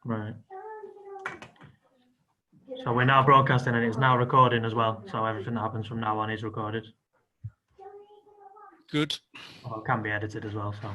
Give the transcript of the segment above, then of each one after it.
Right. So we're now broadcasting and it's now recording as well. So everything that happens from now on is recorded. Good. Or can be edited as well. So.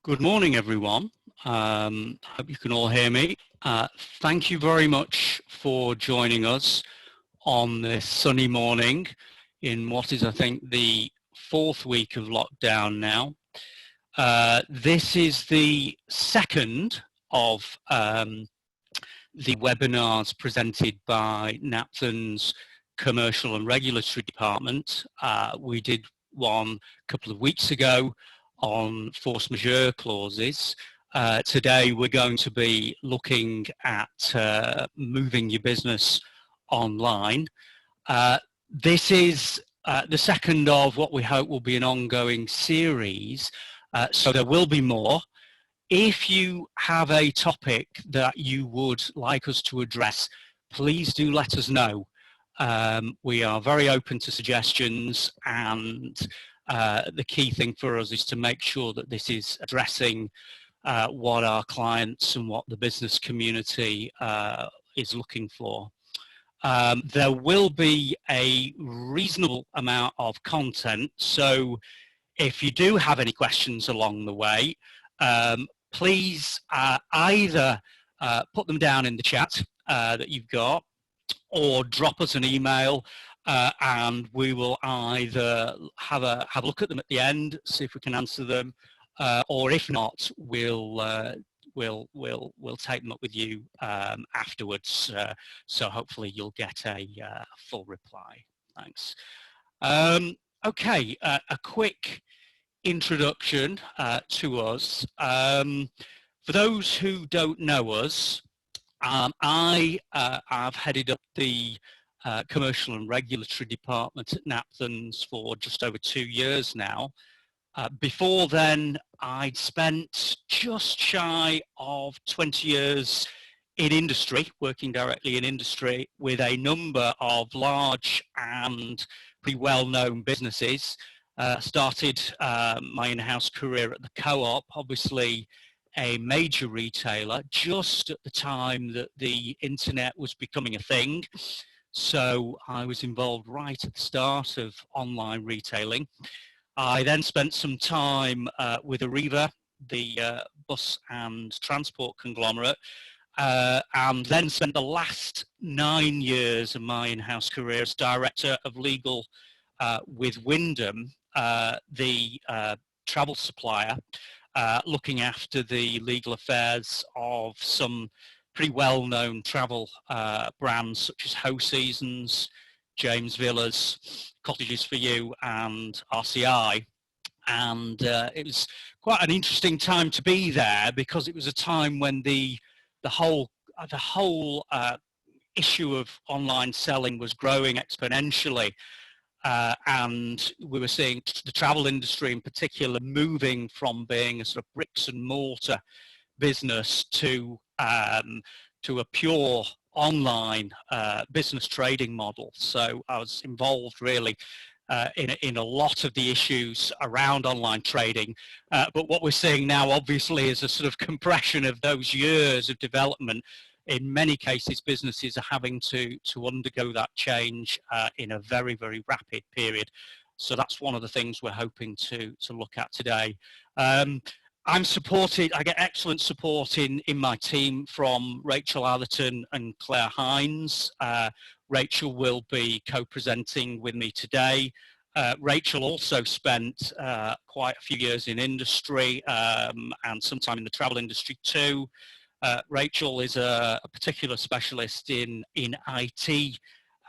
Good morning, everyone. Hope you can all hear me. Thank you very much for joining us on this sunny morning in what is, I think, the 4th week of lockdown now. This is the second of the webinars presented by Napthens Commercial and Regulatory Department. We did one a couple of weeks ago on force majeure clauses. Today we're going to be looking at moving your business online. This is the second of what we hope will be an ongoing series, so there will be more. If you have a topic that you would like us to address, please do let us know. We are very open to suggestions, and the key thing for us is to make sure that this is addressing what our clients and what the business community is looking for. There will be a reasonable amount of content, so if you do have any questions along the way, please either put them down in the chat that you've got, or drop us an email, and we will either have a look at them at the end, see if we can answer them, or if not, we'll take them up with you afterwards. So hopefully you'll get a full reply. Thanks. Okay, a quick introduction to us. For those who don't know us, I've headed up the Commercial and Regulatory Department at Napthens for just over 2 years now. Before then, I'd spent just shy of 20 years in industry, working directly in industry with a number of large and pretty well-known businesses. Started my in-house career at the Co-op, obviously a major retailer, just at the time that the internet was becoming a thing. So I was involved right at the start of online retailing. I then spent some time with Arriva, the bus and transport conglomerate, and then spent the last 9 years of my in-house career as Director of Legal with Wyndham, the travel supplier, looking after the legal affairs of some pretty well-known travel brands such as Ho Seasons, James Villas, Cottages for You, and RCI. And it was quite an interesting time to be there, because it was a time when the whole issue of online selling was growing exponentially, and we were seeing the travel industry in particular moving from being a sort of bricks and mortar business to a pure online business trading model. So I was involved really in a lot of the issues around online trading. But what we're seeing now, obviously, is a sort of compression of those years of development. In many cases, businesses are having to undergo that change in a very, very rapid period. So that's one of the things we're hoping to look at today. I'm supported, I get excellent support in my team from Rachel Atherton and Claire Hines. Rachel will be co-presenting with me today. Rachel also spent quite a few years in industry and some time in the travel industry too. Rachel is a particular specialist in IT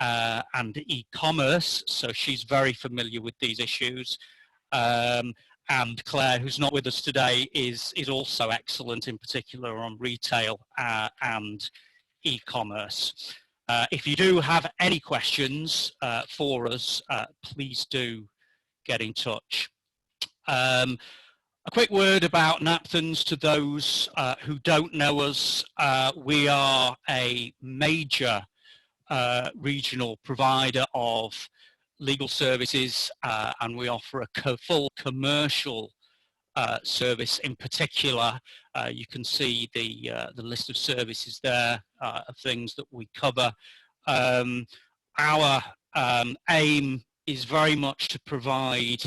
and e-commerce, so she's very familiar with these issues. And Claire, who's not with us today, is also excellent, in particular on retail and e-commerce. If you do have any questions for us, please do get in touch. A quick word about Napthens to those who don't know us. We are a major regional provider of legal services, and we offer a full commercial service. In particular, you can see the list of services there of things that we cover. Our aim is very much to provide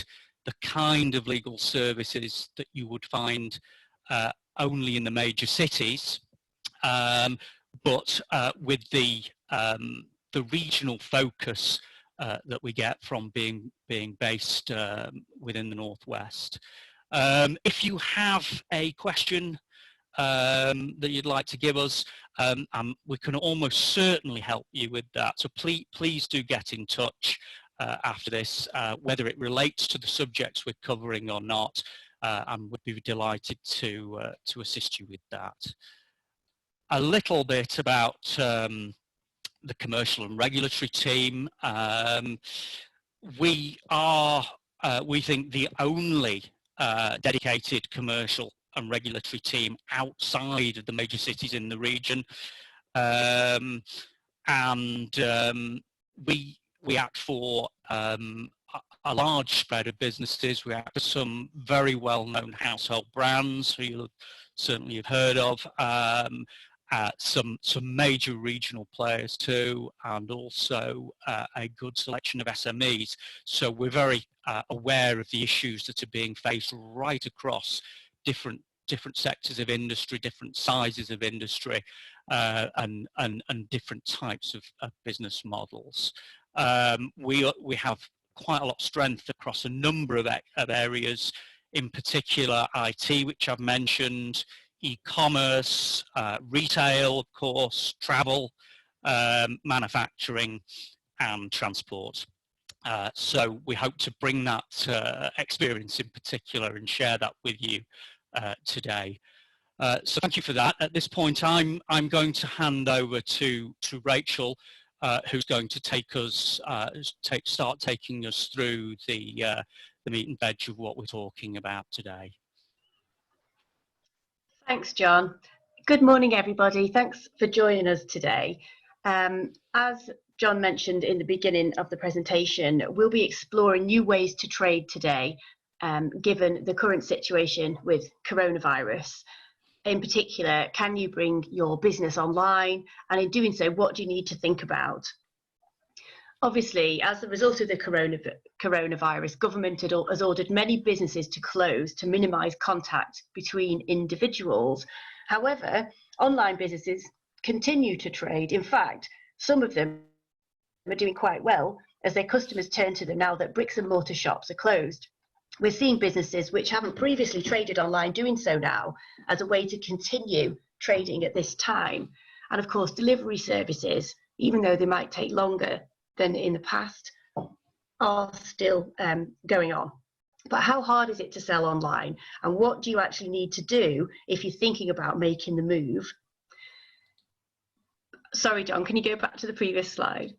the kind of legal services that you would find only in the major cities, but with the regional focus that we get from being based within the Northwest. If you have a question that you'd like to give us, we can almost certainly help you with that. So please do get in touch after this, whether it relates to the subjects we're covering or not, and would be delighted to assist you with that. A little bit about the commercial and regulatory team. We are, we think, the only dedicated commercial and regulatory team outside of the major cities in the region, and we act for a large spread of businesses. We act for some very well-known household brands who you'll certainly have heard of, some major regional players too, and also a good selection of SMEs. So we're very aware of the issues that are being faced right across different sectors of industry, different sizes of industry, and different types of business models. We have quite a lot of strength across a number of areas, in particular IT, which I've mentioned, e-commerce, retail, of course, travel, manufacturing, and transport. So we hope to bring that experience in particular and share that with you today. So thank you for that. At this point, I'm going to hand over to Rachel, who's going to take us start taking us through the meat and veg of what we're talking about today. Thanks, John. Good morning, everybody. Thanks for joining us today. As John mentioned in the beginning of the presentation, we'll be exploring new ways to trade today, given the current situation with coronavirus. In particular, can you bring your business online? And in doing so, what do you need to think about? Obviously, as a result of the coronavirus, government has ordered many businesses to close to minimise contact between individuals. However, online businesses continue to trade. In fact, some of them are doing quite well as their customers turn to them now that bricks and mortar shops are closed. We're seeing businesses which haven't previously traded online doing so now as a way to continue trading at this time. And of course, delivery services, even though they might take longer than in the past, are still going on. But how hard is it to sell online? And what do you actually need to do if you're thinking about making the move? Sorry, John, can you go back to the previous slide?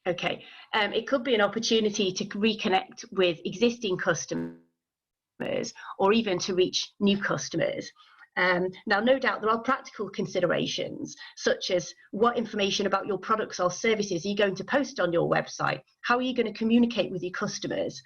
Okay, it could be an opportunity to reconnect with existing customers or even to reach new customers. Now, no doubt there are practical considerations, such as what information about your products or services are you going to post on your website? How are you going to communicate with your customers?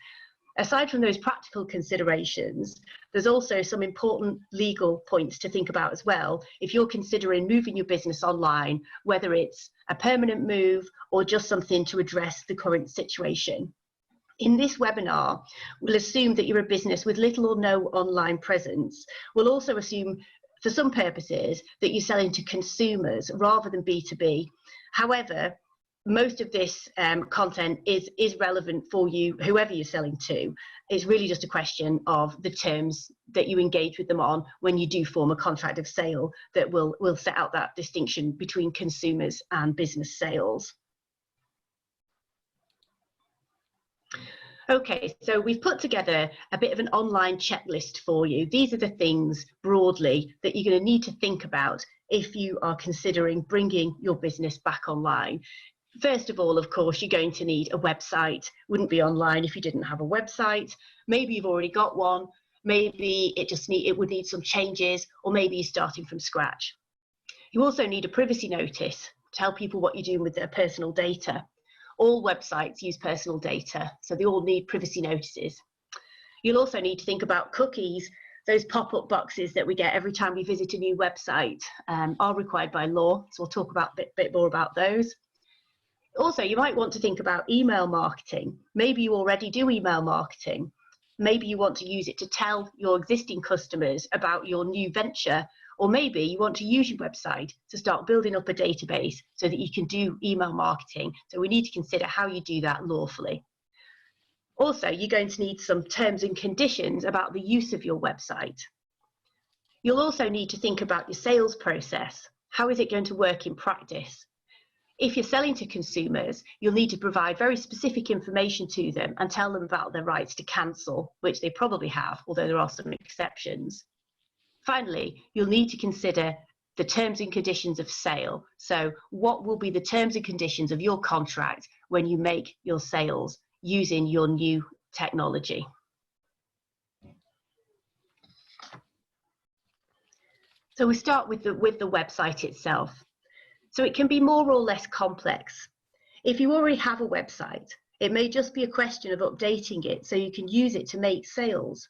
Aside from those practical considerations, there's also some important legal points to think about as well. If you're considering moving your business online, whether it's a permanent move or just something to address the current situation. In this webinar, we'll assume that you're a business with little or no online presence. We'll also assume, for some purposes, that you're selling to consumers rather than B2B. However, most of this content is relevant for you, whoever you're selling to. It's really just a question of the terms that you engage with them on when you do form a contract of sale that will set out that distinction between consumers and business sales. Okay, so we've put together a bit of an online checklist for you. These are the things broadly that you're going to need to think about if you are considering bringing your business back online. First of all, of course, you're going to need a website. Wouldn't be online if you didn't have a website. Maybe you've already got one. Maybe it would need some changes, or maybe you're starting from scratch. You also need a privacy notice to tell people what you're doing with their personal data. All websites use personal data, so they all need privacy notices. You'll also need to think about cookies. Those pop-up boxes that we get every time we visit a new website are required by law, so we'll talk about a bit more about those. Also, you might want to think about email marketing. Maybe you already do email marketing. Maybe you want to use it to tell your existing customers about your new venture, or maybe you want to use your website to start building up a database so that you can do email marketing. So we need to consider how you do that lawfully. Also, you're going to need some terms and conditions about the use of your website. You'll also need to think about your sales process. How is it going to work in practice? If you're selling to consumers, you'll need to provide very specific information to them and tell them about their rights to cancel, which they probably have, although there are some exceptions. Finally, you'll need to consider the terms and conditions of sale. So what will be the terms and conditions of your contract when you make your sales using your new technology? So we start with the website itself. So it can be more or less complex. If you already have a website, it may just be a question of updating it so you can use it to make sales.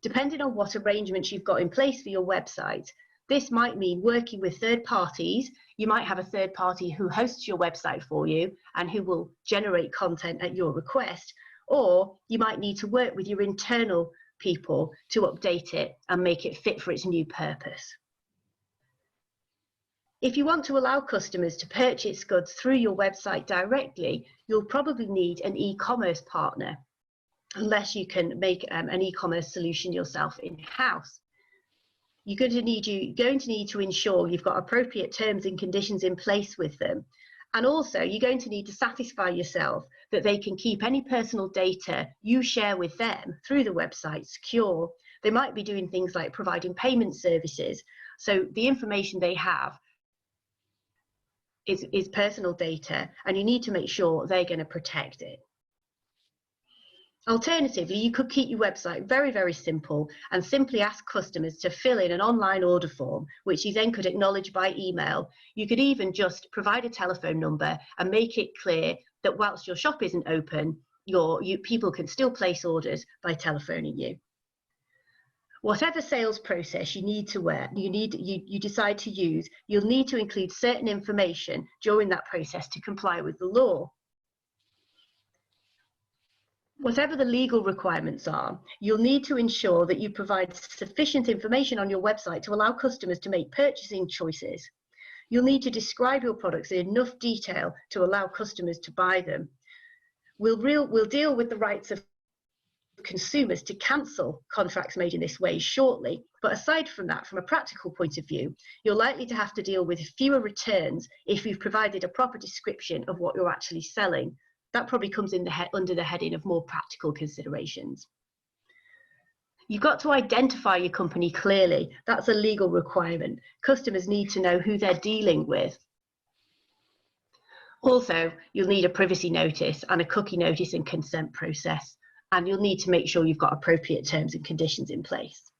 Depending on what arrangements you've got in place for your website, this might mean working with third parties. You might have a third party who hosts your website for you and who will generate content at your request, or you might need to work with your internal people to update it and make it fit for its new purpose. If you want to allow customers to purchase goods through your website directly, you'll probably need an e-commerce partner, unless you can make an e-commerce solution yourself in-house. You're going to need to ensure you've got appropriate terms and conditions in place with them. And also, you're going to need to satisfy yourself that they can keep any personal data you share with them through the website secure. They might be doing things like providing payment services. So the information they have is personal data, and you need to make sure they're going to protect it. Alternatively, you could keep your website very, very simple and simply ask customers to fill in an online order form, which you then could acknowledge by email. You could even just provide a telephone number and make it clear that whilst your shop isn't open, people can still place orders by telephoning you. Whatever sales process you decide to use, you'll need to include certain information during that process to comply with the law. Whatever the legal requirements are, you'll need to ensure that you provide sufficient information on your website to allow customers to make purchasing choices. You'll need to describe your products in enough detail to allow customers to buy them. We'll deal with the rights of consumers to cancel contracts made in this way shortly, but aside from that, from a practical point of view, you're likely to have to deal with fewer returns if you've provided a proper description of what you're actually selling. That probably comes in under the heading of more practical considerations. You've got to identify your company clearly. That's a legal requirement. Customers need to know who they're dealing with. Also, you'll need a privacy notice and a cookie notice and consent process, and you'll need to make sure you've got appropriate terms and conditions in place.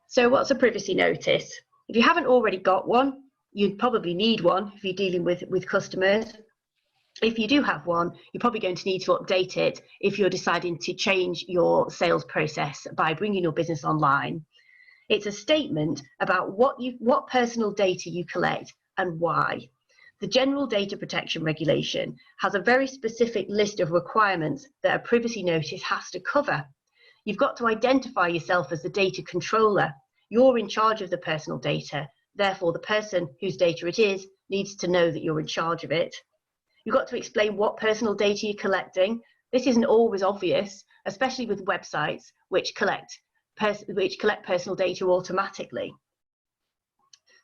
So what's a privacy notice? If you haven't already got one, you'd probably need one if you're dealing with customers. If you do have one, you're probably going to need to update it if you're deciding to change your sales process by bringing your business online. It's a statement about what personal data you collect and why. The General Data Protection Regulation has a very specific list of requirements that a privacy notice has to cover. You've got to identify yourself as the data controller. You're in charge of the personal data. Therefore, the person whose data it is needs to know that you're in charge of it. You've got to explain what personal data you're collecting. This isn't always obvious, especially with websites which collect personal data automatically,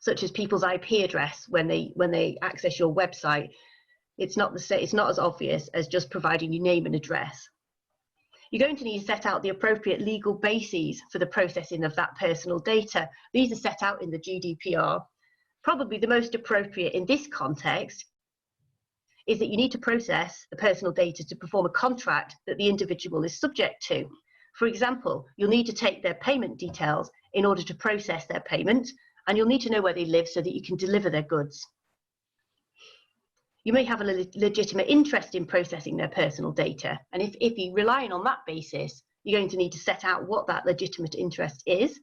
such as people's IP address when they access your website. It's not as obvious as just providing your name and address. You're going to need to set out the appropriate legal bases for the processing of that personal data. These are set out in the GDPR. Probably the most appropriate in this context is that you need to process the personal data to perform a contract that the individual is subject to. For example, you'll need to take their payment details in order to process their payment, and you'll need to know where they live so that you can deliver their goods. You may have a legitimate interest in processing their personal data, and if you're relying on that basis, you're going to need to set out what that legitimate interest is.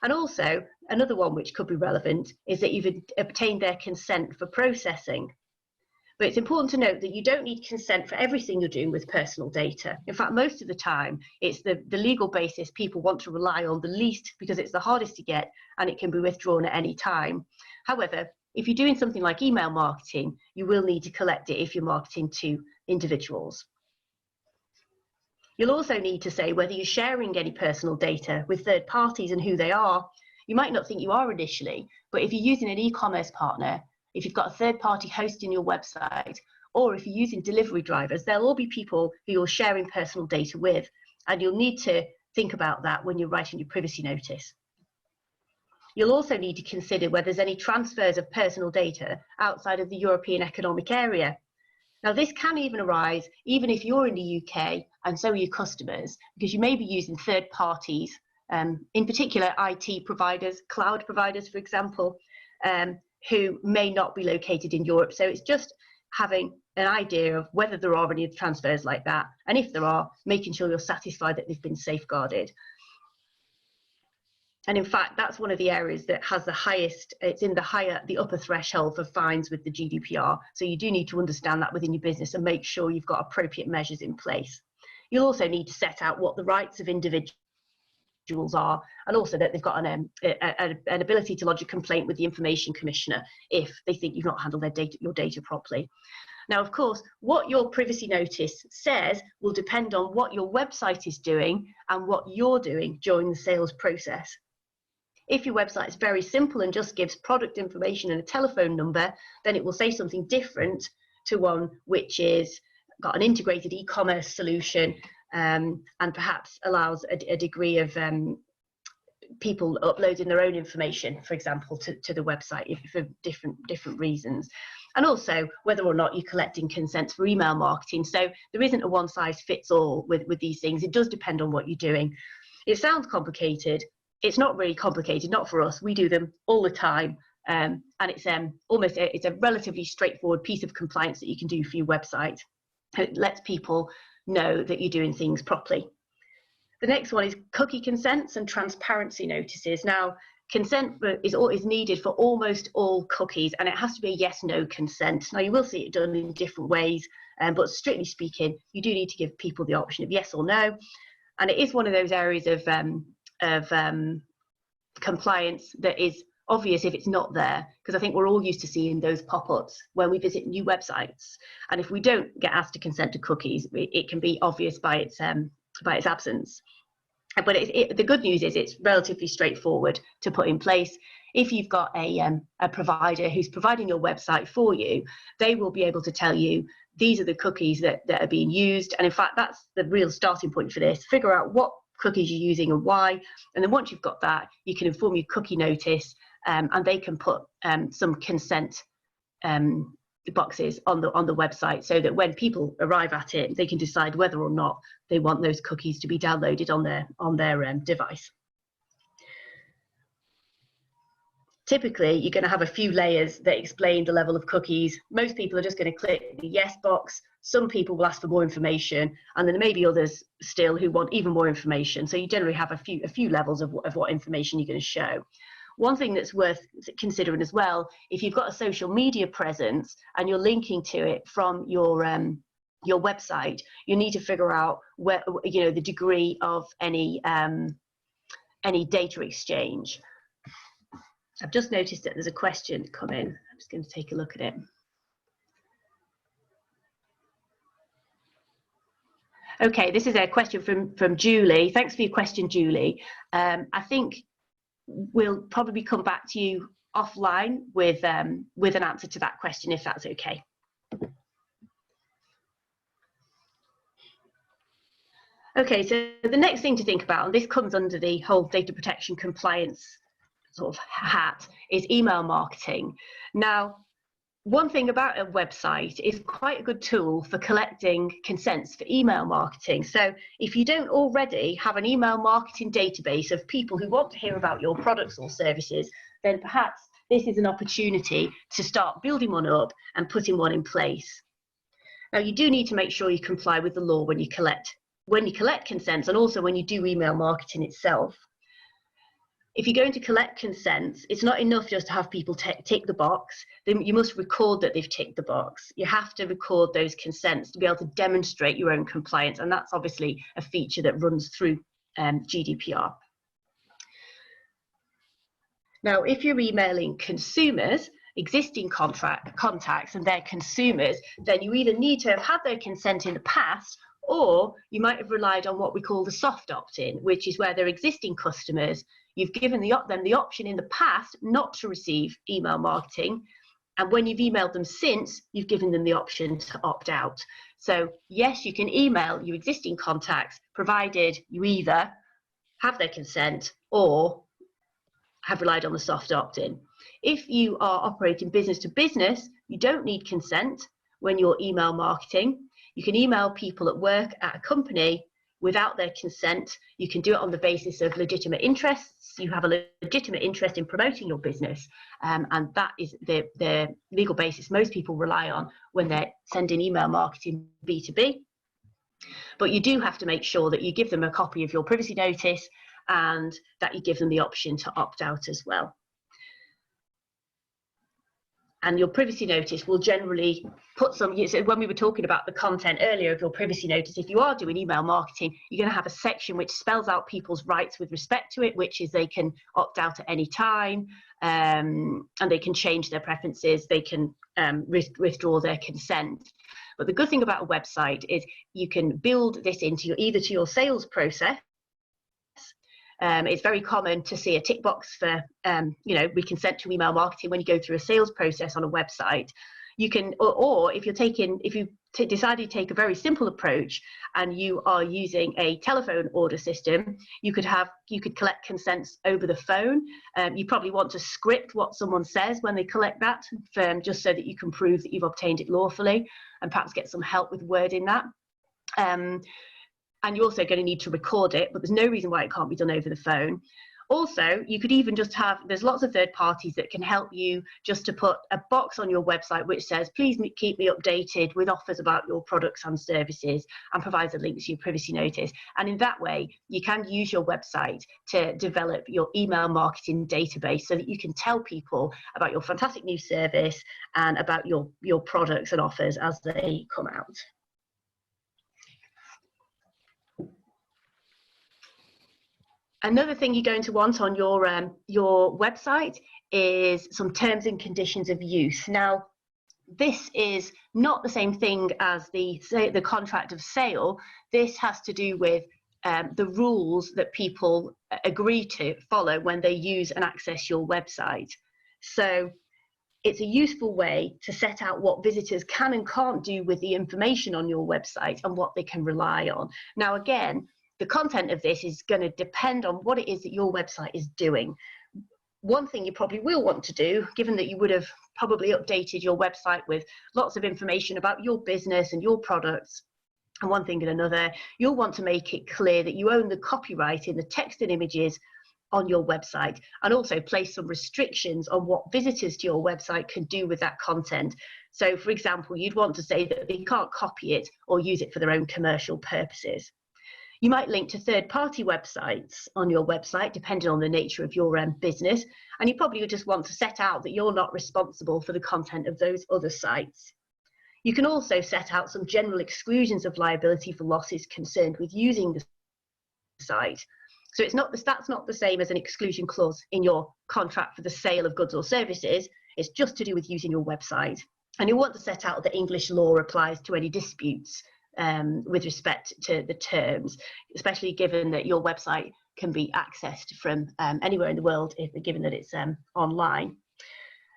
And also, another one which could be relevant is that you've obtained their consent for processing. But it's important to note that you don't need consent for everything you're doing with personal data. In fact, most of the time, it's the legal basis people want to rely on the least because it's the hardest to get and it can be withdrawn at any time. However, if you're doing something like email marketing, you will need to collect it if you're marketing to individuals. You'll also need to say whether you're sharing any personal data with third parties and who they are. You might not think you are initially, but if you're using an e-commerce partner, if you've got a third party hosting your website, or if you're using delivery drivers, there'll all be people who you're sharing personal data with, and you'll need to think about that when you're writing your privacy notice. You'll also need to consider whether there's any transfers of personal data outside of the European Economic Area. Now, this can even arise even if you're in the UK and so are your customers, because you may be using third parties, in particular IT providers, cloud providers, for example, who may not be located in Europe. So it's just having an idea of whether there are any transfers like that, and if there are, making sure you're satisfied that they've been safeguarded. And in fact, that's one of the areas that has the highest, it's in the upper threshold for fines with the GDPR. So you do need to understand that within your business and make sure you've got appropriate measures in place. You'll also need to set out what the rights of individuals are, and also that they've got an ability to lodge a complaint with the Information Commissioner if they think you've not handled your data properly. Now, of course, what your privacy notice says will depend on what your website is doing and what you're doing during the sales process. If your website is very simple and just gives product information and a telephone number, then it will say something different to one which is got an integrated e-commerce solution and perhaps allows a degree of people uploading their own information, for example, to the website for different reasons. And also whether or not you're collecting consents for email marketing. So there isn't a one size fits all with these things. It does depend on what you're doing. It sounds complicated. It's not really complicated, not for us. We do them all the time. and it's it's a relatively straightforward piece of compliance that you can do for your website. It lets people know that you're doing things properly. The next one is cookie consents and transparency notices. Now, consent is needed for almost all cookies, and it has to be a yes/no consent. Now, you will see it done in different ways, but strictly speaking, you do need to give people the option of yes or no. And it is one of those areas of compliance that is obvious if it's not there, because I think we're all used to seeing those pop-ups when we visit new websites. And if we don't get asked to consent to cookies, it can be obvious by its absence. But the good news is it's relatively straightforward to put in place. If you've got a provider who's providing your website for you, they will be able to tell you these are the cookies that are being used. And in fact, that's the real starting point for this. Figure out what cookies you're using and why. And then once you've got that, you can inform your cookie notice, and they can put some consent boxes on the website, so that when people arrive at it, they can decide whether or not they want those cookies to be downloaded on their device. Typically, you're going to have a few layers that explain the level of cookies. Most people are just going to click the yes box. Some people will ask for more information, and then there may be others still who want even more information. So you generally have a few levels of what information you're going to show. One thing that's worth considering as well, if you've got a social media presence and you're linking to it from your website, you need to figure out where, the degree of any data exchange. I've just noticed that there's a question come in. I'm just going to take a look at it. Okay, this is a question from Julie. Thanks for your question, Julie. I think we'll probably come back to you offline with an answer to that question, if that's okay. Okay, so the next thing to think about, and this comes under the whole data protection compliance sort of hat, is email marketing. Now, one thing about a website is quite a good tool for collecting consents for email marketing. So if you don't already have an email marketing database of people who want to hear about your products or services, then perhaps this is an opportunity to start building one up and putting one in place. Now, you do need to make sure you comply with the law when you collect consents, and also when you do email marketing itself. If you're going to collect consents, it's not enough just to have people tick the box. Then you must record that they've ticked the box. You have to record those consents to be able to demonstrate your own compliance, and that's obviously a feature that runs through GDPR. Now, if you're emailing consumers, existing contacts and their consumers, then you either need to have had their consent in the past, or you might have relied on what we call the soft opt-in, which is where they're existing customers. You've given them the option in the past not to receive email marketing, and when you've emailed them since, you've given them the option to opt out. So yes, you can email your existing contacts, provided you either have their consent or have relied on the soft opt-in. If you are operating business to business, you don't need consent when you're email marketing. You can email people at work at a company without their consent. You can do it on the basis of legitimate interests. You have a legitimate interest in promoting your business, and that is the legal basis most people rely on when they're sending email marketing B2B. But you do have to make sure that you give them a copy of your privacy notice and that you give them the option to opt out as well. And your privacy notice will generally put some, so when we were talking about the content earlier of your privacy notice, if you are doing email marketing, you're going to have a section which spells out people's rights with respect to it, which is they can opt out at any time, and they can change their preferences, they can withdraw their consent. But the good thing about a website is you can build this into either to your sales process. It's very common to see a tick box for, we consent to email marketing when you go through a sales process on a website. You can, or if you decide to take a very simple approach and you are using a telephone order system, you could collect consents over the phone. You probably want to script what someone says when they collect that, just so that you can prove that you've obtained it lawfully, and perhaps get some help with wording that. And you're also going to need to record it, but there's no reason why it can't be done over the phone. Also, you could even just have, there's lots of third parties that can help you just to put a box on your website which says, please keep me updated with offers about your products and services, and provides a link to your privacy notice. And in that way, you can use your website to develop your email marketing database so that you can tell people about your fantastic new service and about your products and offers as they come out. Another thing you're going to want on your website is some terms and conditions of use. Now, this is not the same thing as the contract of sale. This has to do with the rules that people agree to follow when they use and access your website. So it's a useful way to set out what visitors can and can't do with the information on your website and what they can rely on. Now, again, the content of this is going to depend on what it is that your website is doing. One thing you probably will want to do, given that you would have probably updated your website with lots of information about your business and your products, and one thing and another, you'll want to make it clear that you own the copyright in the text and images on your website, and also place some restrictions on what visitors to your website can do with that content. So, for example, you'd want to say that they can't copy it or use it for their own commercial purposes. You might link to third-party websites on your website, depending on the nature of your business, and you probably just want to set out that you're not responsible for the content of those other sites. You can also set out some general exclusions of liability for losses concerned with using the site. So that's not the same as an exclusion clause in your contract for the sale of goods or services. It's just to do with using your website. And you want to set out that English law applies to any disputes with respect to the terms, especially given that your website can be accessed from anywhere in the world, given that it's online.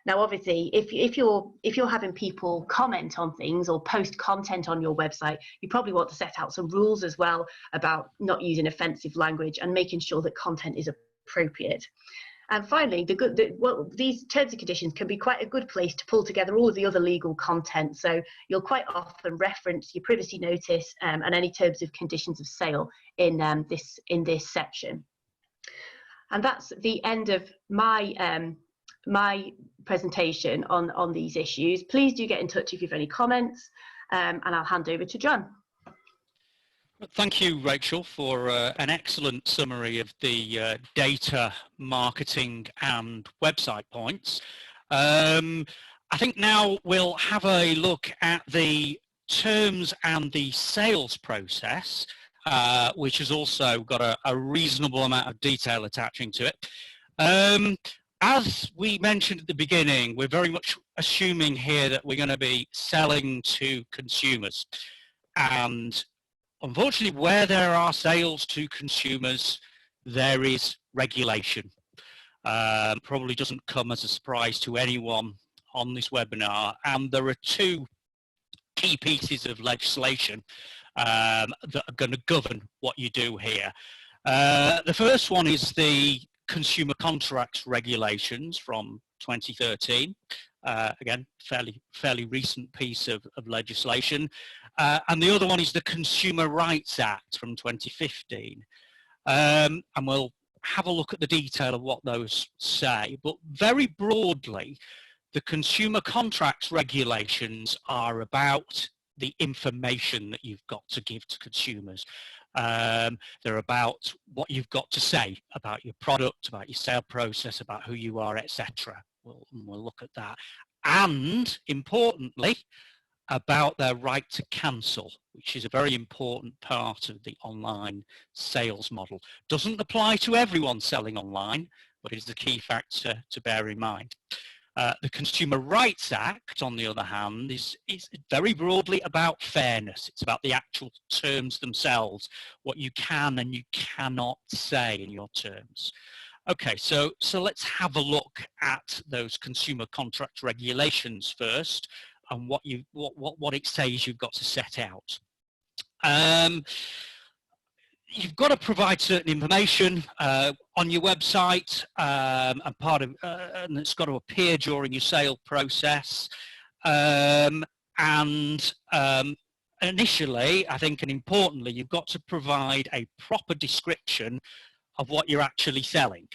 Now, obviously, if you're having people comment on things or post content on your website, you probably want to set out some rules as well about not using offensive language and making sure that content is appropriate. And finally, these terms and conditions can be quite a good place to pull together all of the other legal content. So you'll quite often reference your privacy notice and any terms of conditions of sale in this section. And that's the end of my my presentation on these issues. Please do get in touch if you have any comments, and I'll hand over to John. Thank you, Rachel, for an excellent summary of the data, marketing and website points. I think now we'll have a look at the terms and the sales process, which has also got a reasonable amount of detail attaching to it. As we mentioned at the beginning, we're very much assuming here that we're going to be selling to consumers. And unfortunately, where there are sales to consumers, there is regulation. Probably doesn't come as a surprise to anyone on this webinar. And there are two key pieces of legislation that are going to govern what you do here. The first one is the Consumer Contracts Regulations from 2013. Again, fairly recent piece of legislation. And the other one is the Consumer Rights Act from 2015. And we'll have a look at the detail of what those say. But very broadly, the Consumer Contracts Regulations are about the information that you've got to give to consumers. They're about what you've got to say about your product, about your sale process, about who you are, etc. We'll look at that. And importantly, about their right to cancel, which is a very important part of the online sales model. Doesn't apply to everyone selling online, but is the key factor to bear in mind. The Consumer Rights Act, on the other hand, is very broadly about fairness. It's about the actual terms themselves, what you can and you cannot say in your terms. Okay, so let's have a look at those consumer contract regulations first, and what it says you've got to set out. You've got to provide certain information on your website, and it's got to appear during your sale process. Initially, I think, and importantly, you've got to provide a proper description of what you're actually selling.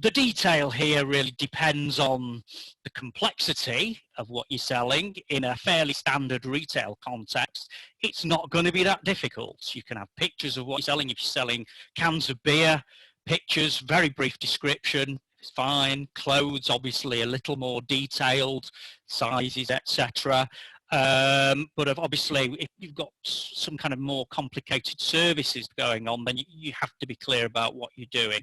The detail here really depends on the complexity of what you're selling. In a fairly standard retail context, it's not going to be that difficult. You can have pictures of what you're selling. If you're selling cans of beer, pictures, very brief description, it's fine. Clothes, obviously a little more detailed, sizes, etc. But obviously, if you've got some kind of more complicated services going on, then you have to be clear about what you're doing.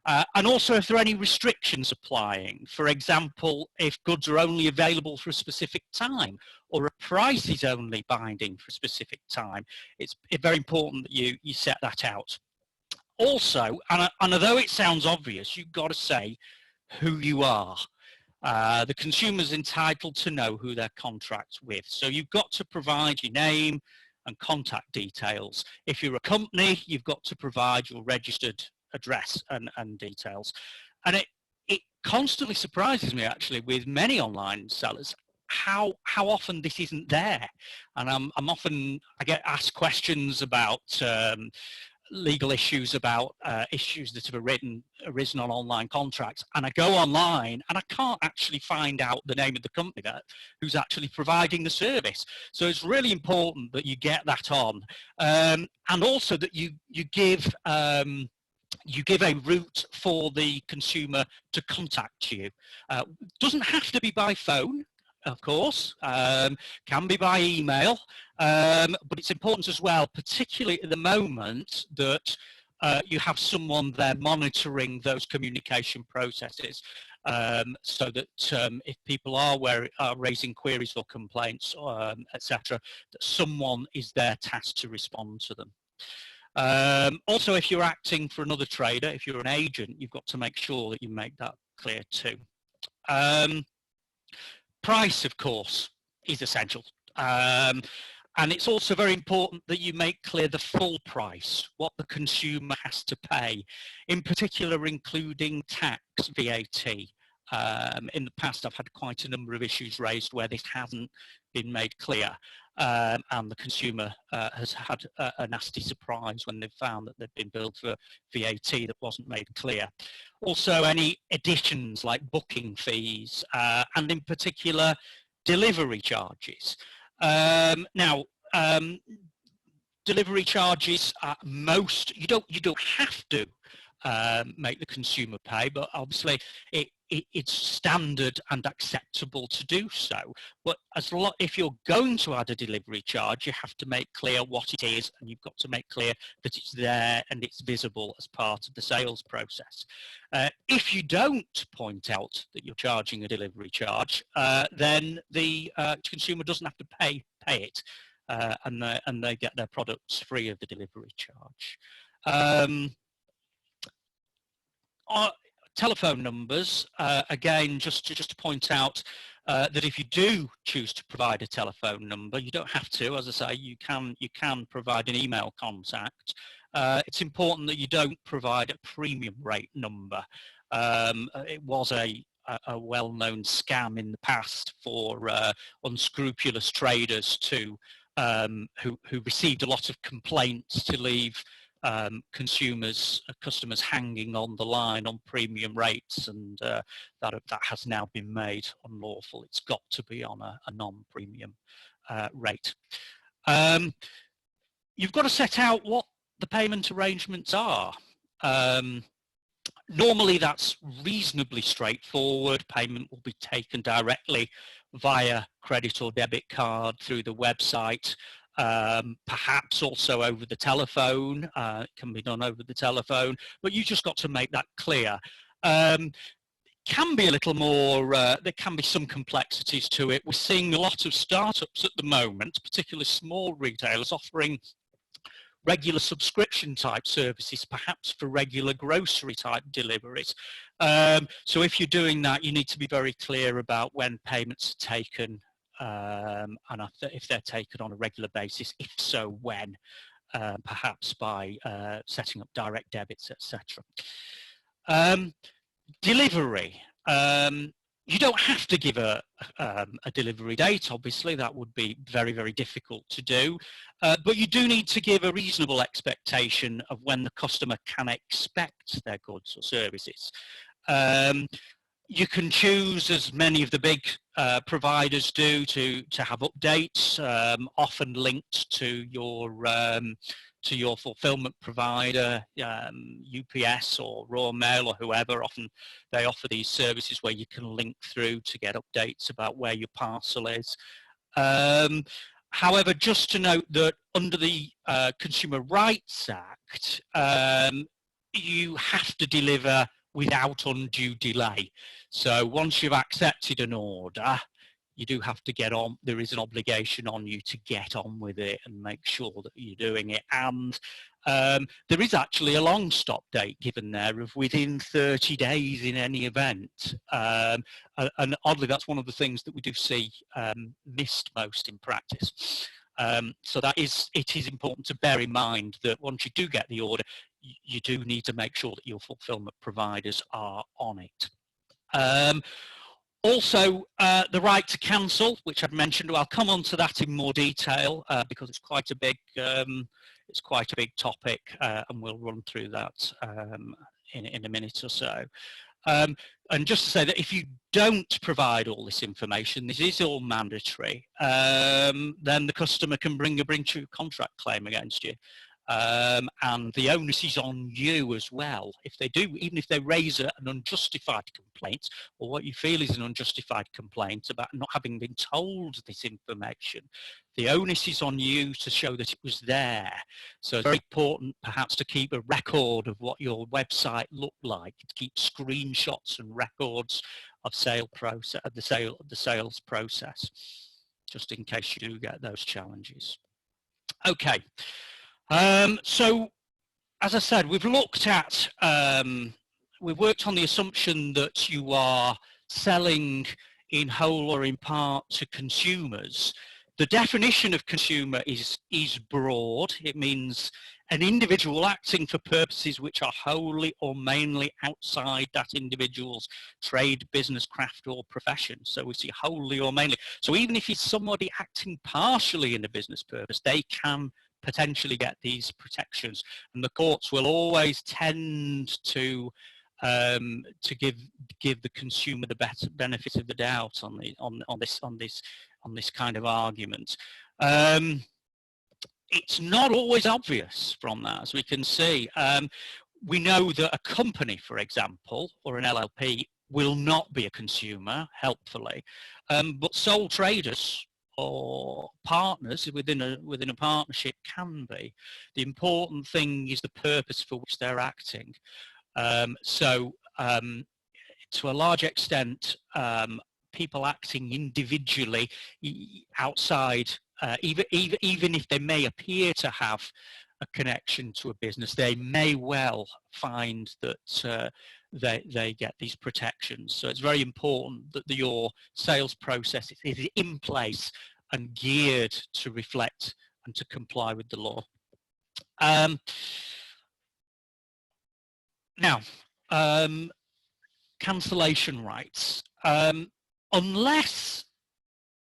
And also if there are any restrictions applying. For example, if goods are only available for a specific time, or a price is only binding for a specific time, it's very important that you set that out. Also, and although it sounds obvious, you've got to say who you are. The consumer's entitled to know who their contract's with. So you've got to provide your name and contact details. If you're a company, you've got to provide your registered address and details. And it constantly surprises me, actually, with many online sellers, how often this isn't there. And I get asked questions about legal issues, about issues that have arisen on online contracts, and I go online and I can't actually find out the name of the company who's actually providing the service. So it's really important that you get that on, and also that you give a route for the consumer to contact you. Doesn't have to be by phone, of course, can be by email, but it's important as well, particularly at the moment, that you have someone there monitoring those communication processes, so that if people are raising queries or complaints, etc., that someone is there tasked to respond to them. Also, if you're acting for another trader, if you're an agent, you've got to make sure that you make that clear too. Price, of course, is essential. And it's also very important that you make clear the full price, what the consumer has to pay, in particular including tax, VAT. In the past, I've had quite a number of issues raised where this hasn't been made clear, and the consumer has had a nasty surprise when they've found that they've been billed for VAT that wasn't made clear. Also, any additions like booking fees, and in particular, delivery charges. Now, delivery charges, you don't have to make the consumer pay, but obviously it's standard and acceptable to do so. But if you're going to add a delivery charge, you have to make clear what it is, and you've got to make clear that it's there and it's visible as part of the sales process. If you don't point out that you're charging a delivery charge, then the consumer doesn't have to pay it, and they get their products free of the delivery charge. Telephone numbers, again, just to point out that if you do choose to provide a telephone number, you don't have to. As I say, you can provide an email contact. It's important that you don't provide a premium rate number. It was a well-known scam in the past for unscrupulous traders who received a lot of complaints to leave customers hanging on the line on premium rates, and that has now been made unlawful. It's got to be on a non-premium rate. You've got to set out what the payment arrangements are. Normally that's reasonably straightforward. Payment will be taken directly via credit or debit card through the website. Perhaps also over the telephone. It can be done over the telephone, but you just got to make that clear. Can be a little more, there can be some complexities to it. We're seeing a lot of startups at the moment, particularly small retailers, offering regular subscription type services, perhaps for regular grocery type deliveries. So if you're doing that, you need to be very clear about when payments are taken, and if they're taken on a regular basis, if so, when, perhaps by setting up direct debits, etc. Delivery. You don't have to give a delivery date, obviously. That would be very, very difficult to do. But you do need to give a reasonable expectation of when the customer can expect their goods or services. You can choose, as many of the big providers do, to have updates, often linked to your fulfillment provider, UPS or Raw Mail or whoever. Often they offer these services where you can link through to get updates about where your parcel is. However, just to note that under the Consumer Rights Act, you have to deliver without undue delay. So once you've accepted an order, you do have to get on. There is an obligation on you to get on with it and make sure that you're doing it. And there is actually a long stop date given there of within 30 days in any event. And oddly, that's one of the things that we do see missed most in practice. So it is important to bear in mind that once you do get the order, you do need to make sure that your fulfillment providers are on it. Also, the right to cancel, which I've mentioned. I'll come on to that in more detail because it's quite a big topic, and we'll run through that in a minute or so. And just to say that if you don't provide all this information, this is all mandatory, then the customer can bring a breach of contract claim against you. And the onus is on you as well. If they do, even if they raise an unjustified complaint, or what you feel is an unjustified complaint about not having been told this information, the onus is on you to show that it was there. So it's very important perhaps to keep a record of what your website looked like, to keep screenshots and records of the sales process, just in case you do get those challenges. Okay. So, as I said, we've looked at, we've worked on the assumption that you are selling in whole or in part to consumers. The definition of consumer is broad. It means an individual acting for purposes which are wholly or mainly outside that individual's trade, business, craft or profession. So we see wholly or mainly. So even if it's somebody acting partially in a business purpose, they can potentially get these protections, and the courts will always tend to give the consumer the better benefit of the doubt on this kind of argument. It's not always obvious from that, as we can see. We know that a company, for example, or an LLP, will not be a consumer, helpfully, but sole traders or partners within a partnership can be. The important thing is the purpose for which they're acting. To a large extent, people acting individually outside, even if they may appear to have a connection to a business, they may well find that they get these protections. So it's very important that your sales process is in place and geared to reflect and to comply with the law. Now, cancellation rights. Unless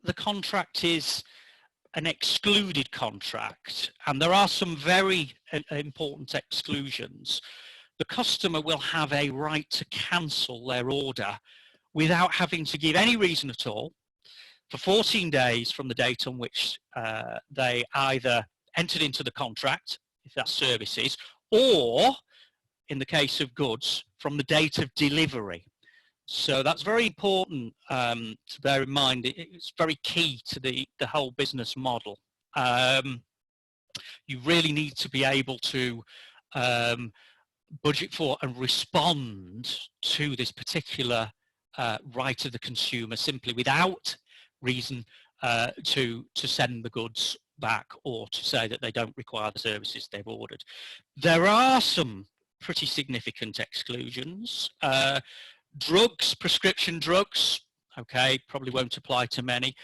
the contract is an excluded contract, and there are some very important exclusions, the customer will have a right to cancel their order without having to give any reason at all for 14 days from the date on which they either entered into the contract, if that's services, or in the case of goods, from the date of delivery. So that's very important to bear in mind. It's very key to the whole business model. You really need to be able to budget for and respond to this particular right of the consumer simply without reason to send the goods back or to say that they don't require the services they've ordered. There are some pretty significant exclusions. Drugs, prescription drugs, okay, probably won't apply to many.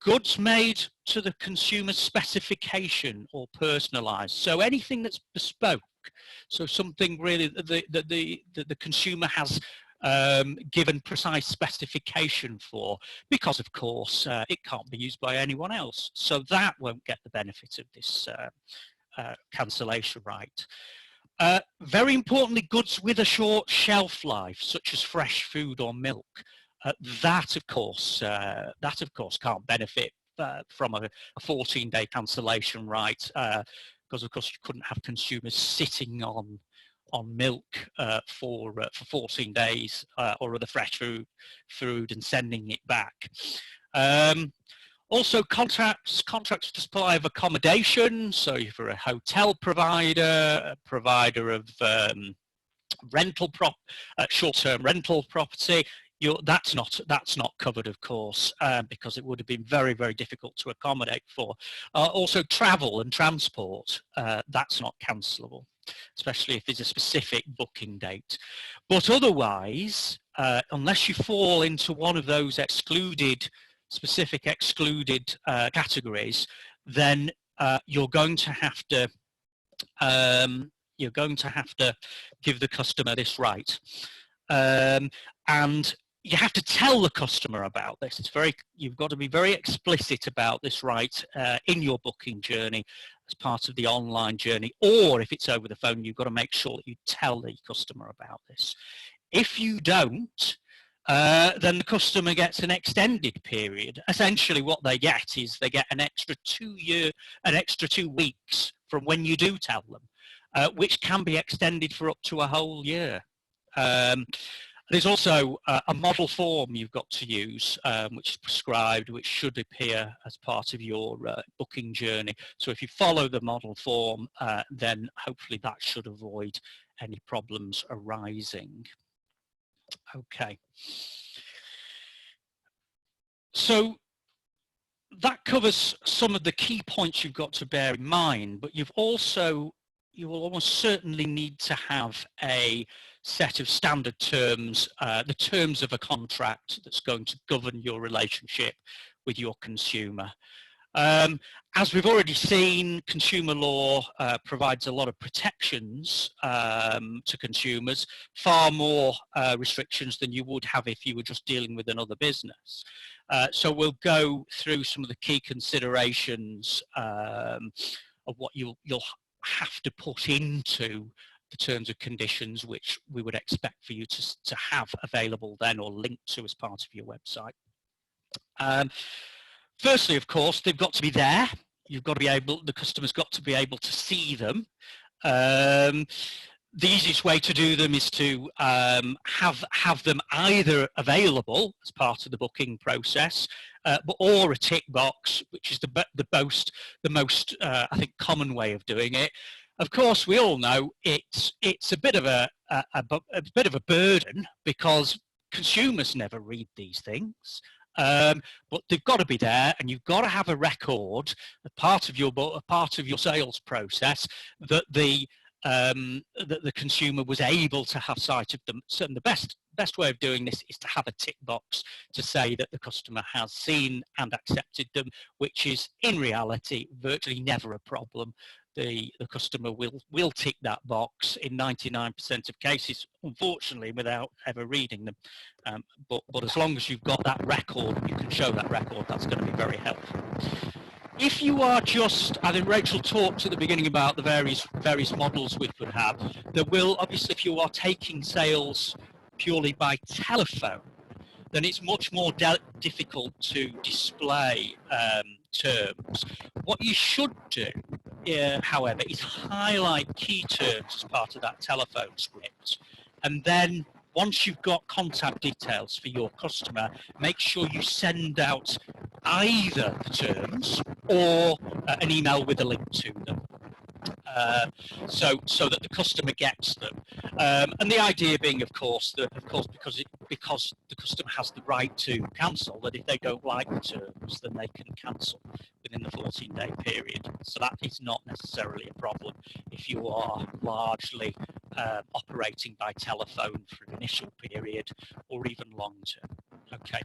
Goods made to the consumer specification or personalized. So anything that's bespoke, so something really that the consumer has given precise specification for, because of course it can't be used by anyone else. So that won't get the benefit of this cancellation right. Very importantly, goods with a short shelf life, such as fresh food or milk, that of course can't benefit from a 14-day cancellation right, because of course you couldn't have consumers sitting on milk for 14 days or other fresh food and sending it back. Also, contracts for supply of accommodation. So if you're a hotel provider, a provider of short-term rental property, that's not covered, of course, because it would have been very, very difficult to accommodate for. Also, travel and transport, that's not cancelable, especially if there's a specific booking date. But otherwise, unless you fall into one of those specific excluded categories, then you're going to have to give the customer this right, and you have to tell the customer about this. You've got to be very explicit about this right in your booking journey as part of the online journey, or if it's over the phone, you've got to make sure that you tell the customer about this. If you don't, then the customer gets an extended period. Essentially what they get is they get an extra 2 weeks from when you do tell them, which can be extended for up to a whole year. There's also a model form you've got to use, which is prescribed, which should appear as part of your booking journey. So if you follow the model form, then hopefully that should avoid any problems arising. Okay. So that covers some of the key points you've got to bear in mind, but you will almost certainly need to have a set of standard terms, the terms of a contract that's going to govern your relationship with your consumer. As we've already seen, consumer law provides a lot of protections to consumers, far more restrictions than you would have if you were just dealing with another business. So we'll go through some of the key considerations of what you'll have to put into the terms and conditions, which we would expect for you to have available then or linked to as part of your website. Firstly, of course, they've got to be there. The customer's got to be able to see them. The easiest way to do them is to have them either available as part of the booking process, or a tick box, which is the most I think common way of doing it. Of course, we all know it's a bit of a burden because consumers never read these things. But they've got to be there, and you've got to have a record, a part of your sales process, that the consumer was able to have sight of them. So the best way of doing this is to have a tick box to say that the customer has seen and accepted them, which is in reality virtually never a problem. The customer will tick that box in 99% of cases, unfortunately, without ever reading them. But as long as you've got that record, you can show that record, that's going to be very helpful. If you are just, I think Rachel talked at the beginning about the various models we could have. There will, obviously, if you are taking sales purely by telephone, then it's much more difficult to display terms. What you should do, however, is highlight key terms as part of that telephone script, and then once you've got contact details for your customer, make sure you send out either the terms or an email with a link to them. So that the customer gets them, and the idea being, of course, because the customer has the right to cancel, that if they don't like the terms, then they can cancel within the 14-day period. So that is not necessarily a problem if you are largely operating by telephone for an initial period or even long term. Okay.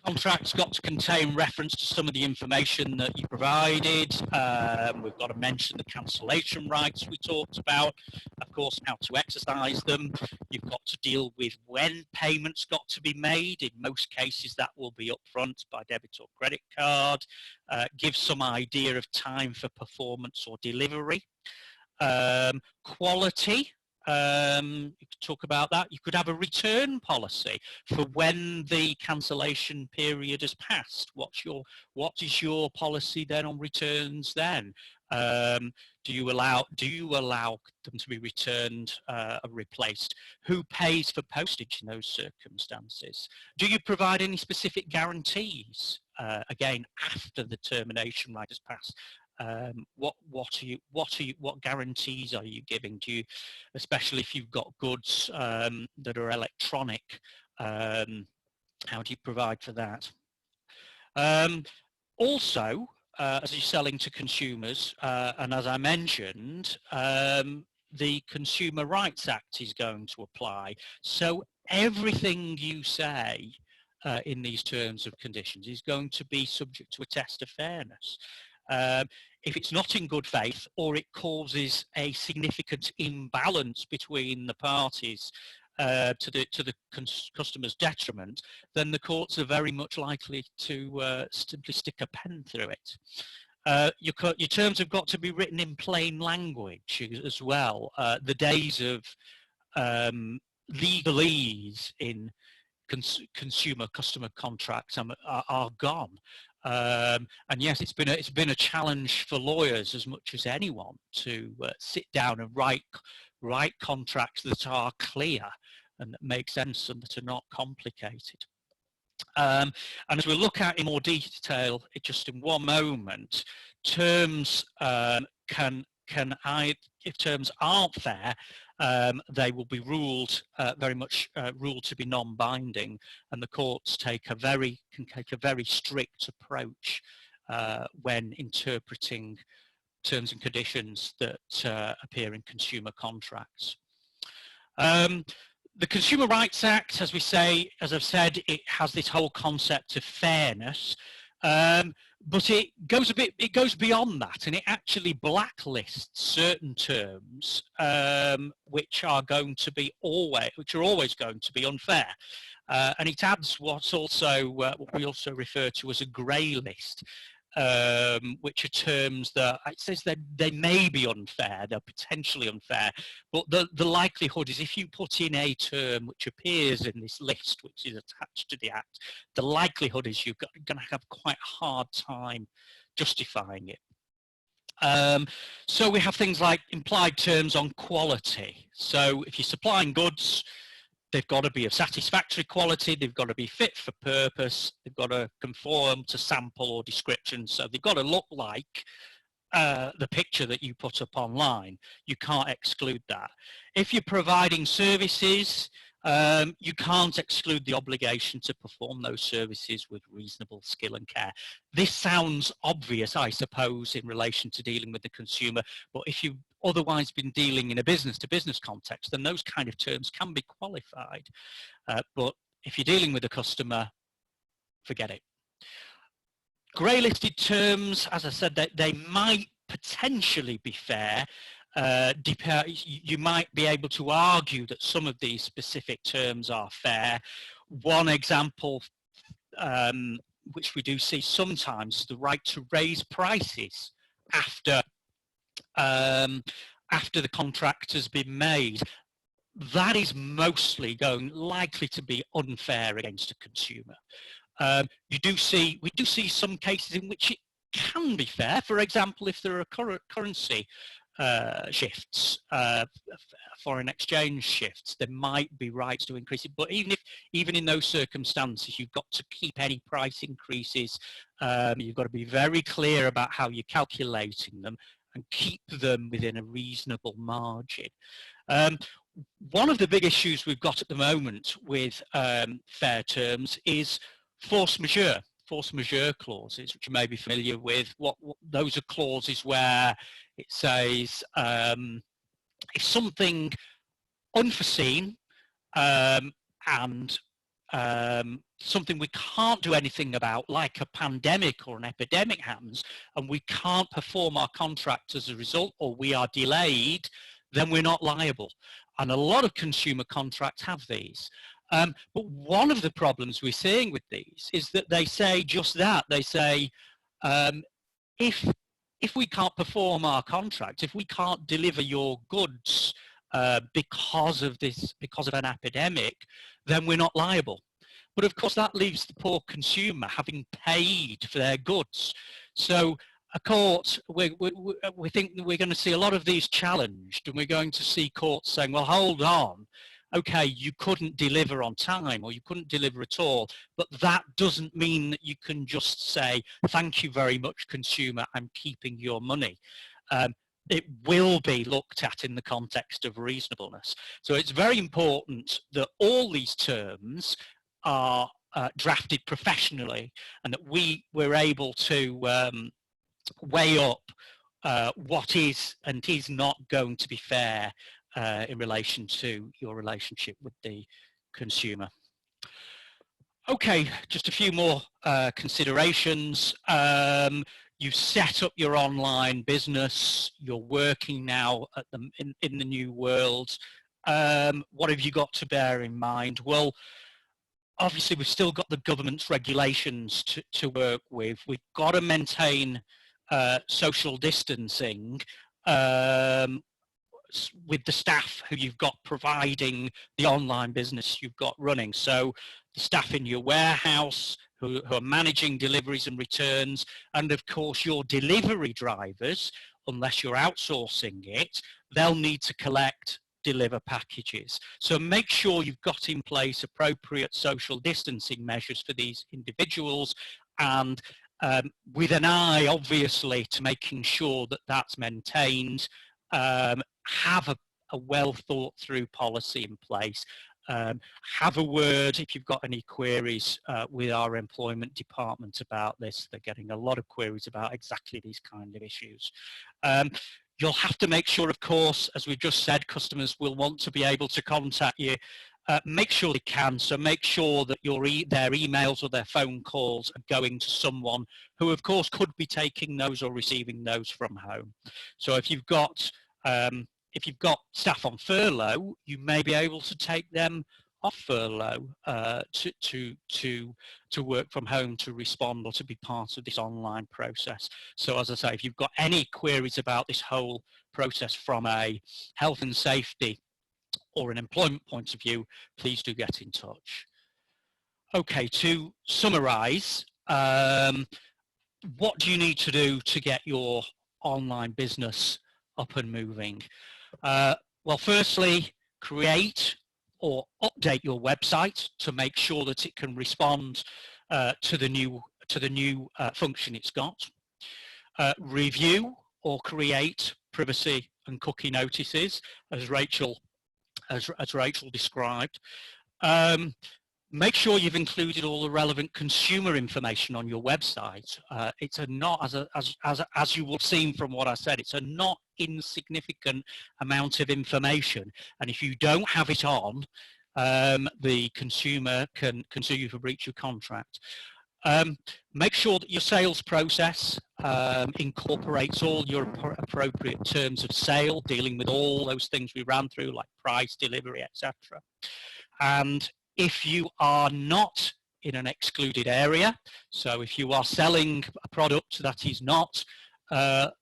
Contract's got to contain reference to some of the information that you provided. We've got to mention the cancellation rights we talked about. Of course, how to exercise them. You've got to deal with when payments got to be made. In most cases, that will be upfront by debit or credit card. Give some idea of time for performance or delivery. Quality. You could talk about that. You could have a return policy for when the cancellation period has passed. What is your policy then on returns then? Do you allow them to be returned or replaced? Who pays for postage in those circumstances? Do you provide any specific guarantees again after the termination right has passed? What guarantees are you giving? Do you, especially if you've got goods that are electronic, how do you provide for that? Also, as you're selling to consumers, and as I mentioned, the Consumer Rights Act is going to apply. So everything you say in these terms of conditions is going to be subject to a test of fairness. If it's not in good faith or it causes a significant imbalance between the parties to the customer's detriment, then the courts are very much likely to simply stick a pen through it. Your terms have got to be written in plain language as well. The days of legalese in consumer customer contracts are gone. And yes, it's been a challenge for lawyers as much as anyone to sit down and write contracts that are clear and that make sense and that are not complicated. And as we'll look at in more detail just in one moment, terms if terms aren't fair, they will be ruled very much ruled to be non-binding, and the courts can take a very strict approach when interpreting terms and conditions that appear in consumer contracts. The Consumer Rights Act, as I've said, it has this whole concept of fairness. But it goes beyond that, and it actually blacklists certain terms which are always going to be unfair, and it adds what we also refer to as a grey list, which are terms that it says that they may be unfair, they're potentially unfair, but the likelihood is if you put in a term which appears in this list, which is attached to the Act, the likelihood is you're going to have quite a hard time justifying it. So we have things like implied terms on quality. So if you're supplying goods, they've got to be of satisfactory quality, they've got to be fit for purpose, they've got to conform to sample or description, so they've got to look like the picture that you put up online. You can't exclude that. If you're providing services, you can't exclude the obligation to perform those services with reasonable skill and care. This sounds obvious, I suppose, in relation to dealing with the consumer, but if you've otherwise been dealing in a business-to-business context, then those kind of terms can be qualified. But if you're dealing with a customer, forget it. Grey listed terms, as I said, they might potentially be fair. You might be able to argue that some of these specific terms are fair. One example, which we do see sometimes, is the right to raise prices after the contract has been made. That is mostly likely to be unfair against a consumer. We do see some cases in which it can be fair. For example, if there are currency shifts, foreign exchange shifts, there might be rights to increase it. But even in those circumstances, you've got to keep any price increases. You've got to be very clear about how you're calculating them and keep them within a reasonable margin. One of the big issues we've got at the moment with fair terms is force majeure clauses, which you may be familiar with. Those are clauses where it says if something unforeseen and something we can't do anything about, like a pandemic or an epidemic happens, and we can't perform our contract as a result, or we are delayed, then we're not liable. And a lot of consumer contracts have these. But one of the problems we're seeing with these is that they say just that. They say, if we can't perform our contract, if we can't deliver your goods because of an epidemic, then we're not liable. But of course that leaves the poor consumer having paid for their goods. So a court, we think that we're going to see a lot of these challenged, and we're going to see courts saying, well, hold on, okay, you couldn't deliver on time or you couldn't deliver at all, but that doesn't mean that you can just say, thank you very much, consumer, I'm keeping your money. It will be looked at in the context of reasonableness. So it's very important that all these terms are drafted professionally, and that we're able to weigh up what is and is not going to be fair in relation to your relationship with the consumer. Okay, just a few more considerations. You've set up your online business, you're working now at in the new world. What have you got to bear in mind? Well, obviously we've still got the government's regulations to work with. We've got to maintain social distancing with the staff who you've got providing the online business you've got running. So the staff in your warehouse who are managing deliveries and returns, and of course your delivery drivers, unless you're outsourcing it, they'll need to collect, deliver packages. So make sure you've got in place appropriate social distancing measures for these individuals, and with an eye obviously to making sure that that's maintained. Have a well thought through policy in place. Have a word if you've got any queries with our employment department about this. They're getting a lot of queries about exactly these kind of issues. You'll have to make sure, of course, as we've just said, customers will want to be able to contact you. Make sure they can, so make sure that their emails or their phone calls are going to someone who, of course, could be taking those or receiving those from home. So if you've got staff on furlough, you may be able to take them off furlough to work from home, to respond or to be part of this online process. So as I say, if you've got any queries about this whole process from a health and safety or an employment point of view, please do get in touch. Okay, to summarize, what do you need to do to get your online business up and moving? Well, firstly, create or update your website to make sure that it can respond to the new function it's got. Review or create privacy and cookie notices, as Rachel described. Make sure you've included all the relevant consumer information on your website. It's a not, as you will have seen from what I said, it's a not insignificant amount of information. And if you don't have it on, the consumer can sue you for breach of contract. Make sure that your sales process incorporates all your appropriate terms of sale, dealing with all those things we ran through, like price, delivery, etc. And if you are not in an excluded area, so if you are selling a product that is not that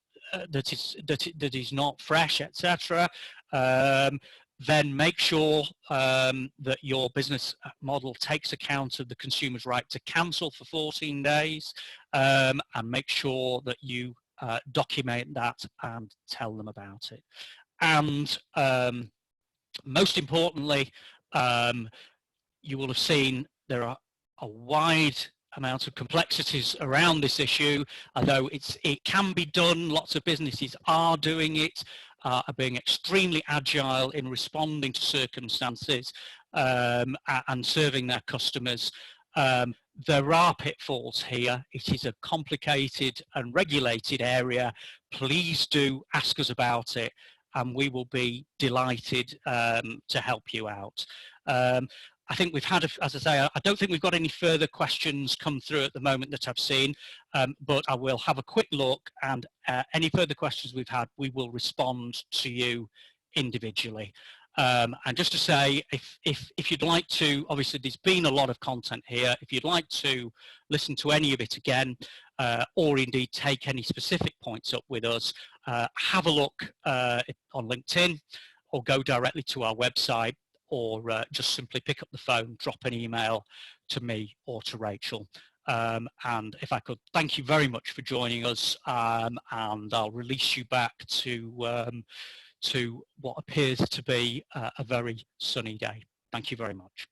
is not fresh, etc., then make sure that your business model takes account of the consumer's right to cancel for 14 days, and make sure that you document that and tell them about it. And most importantly, you will have seen there are a wide amount of complexities around this issue, although it can be done. Lots of businesses are doing it, are being extremely agile in responding to circumstances and serving their customers. There are pitfalls here. It is a complicated and regulated area. Please do ask us about it, and we will be delighted to help you out. I think we've had, as I say, I don't think we've got any further questions come through at the moment that I've seen, but I will have a quick look, and any further questions we've had, we will respond to you individually. And just to say, if you'd like to, obviously there's been a lot of content here. If you'd like to listen to any of it again, or indeed take any specific points up with us, have a look on LinkedIn, or go directly to our website, or just simply pick up the phone, drop an email to me or to Rachel. And if I could thank you very much for joining us, and I'll release you back to what appears to be a very sunny day. Thank you very much.